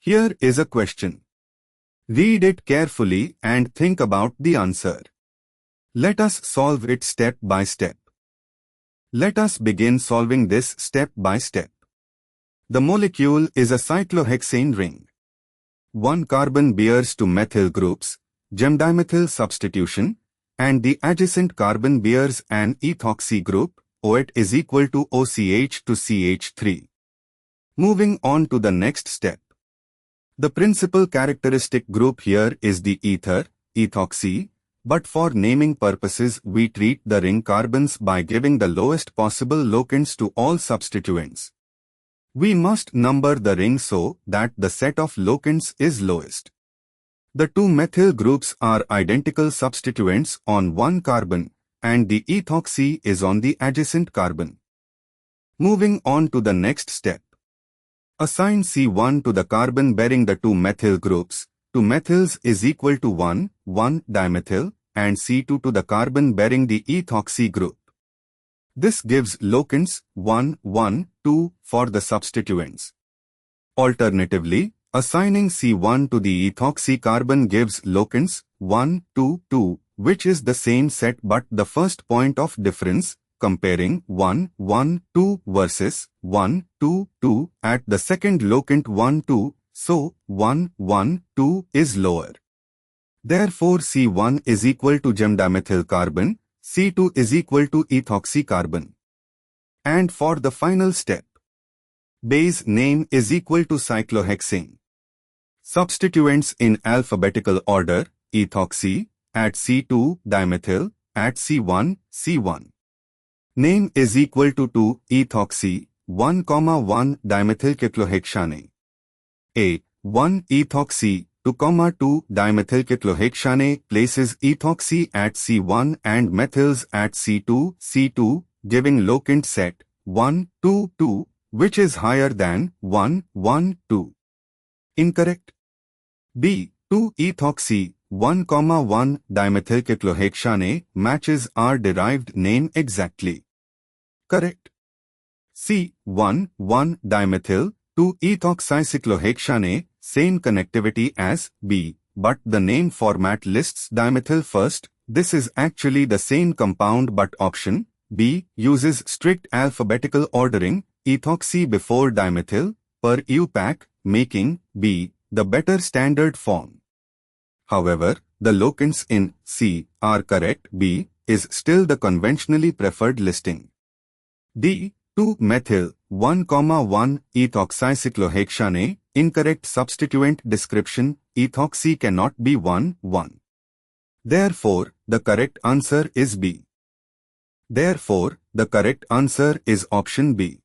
Here is a question. Read it carefully and think about the answer. Let us solve it step by step. Let us begin solving this step by step. The molecule is a cyclohexane ring. One carbon bears two methyl groups, gem-dimethyl substitution, and the adjacent carbon bears an ethoxy group, OH is equal to OCH to CH3. Moving on to the next step. The principal characteristic group here is the ether, ethoxy, but for naming purposes we treat the ring carbons by giving the lowest possible locants to all substituents. We must number the ring so that the set of locants is lowest. The two methyl groups are identical substituents on one carbon, and the ethoxy is on the adjacent carbon. Moving on to the next step. Assign C1 to the carbon bearing the two methyl groups. 2 methyls is equal to 1 dimethyl, and C2 to the carbon bearing the ethoxy group. This gives locants 1, 2 for the substituents. Alternatively, assigning C1 to the ethoxy carbon gives locants 1, 2, which is the same set but the first point of difference, comparing 1, 2 versus 1, 2 at the second locant 1, 2, so 1, 2 is lower. Therefore C1 is equal to gem-dimethyl carbon, C2 is equal to ethoxy carbon. And for the final step, base name is equal to cyclohexane. Substituents in alphabetical order, ethoxy, at C2, dimethyl, at C1, C1. Name is equal to 2, ethoxy, 1, 1 dimethyl cyclohexane. A. 1 ethoxy, 2, 2 dimethyl cyclohexane places ethoxy at C1 and methyls at C2, C2, giving locant set 1, 2, which is higher than 1, 2. Incorrect. B. 2 ethoxy, 1, 1 dimethyl cyclohexane matches our derived name exactly. Correct. C. 1, dimethyl, 2 ethoxycyclohexane, same connectivity as B, but the name format lists dimethyl first. This is actually the same compound but option B uses strict alphabetical ordering, ethoxy before dimethyl, per IUPAC, making B the better standard form. However, the locants in C are correct. B is still the conventionally preferred listing. D. 2 methyl, 1, 1 ethoxycyclohexane, incorrect substituent description, ethoxy cannot be 1, 1. Therefore, the correct answer is B. Therefore, the correct answer is option B.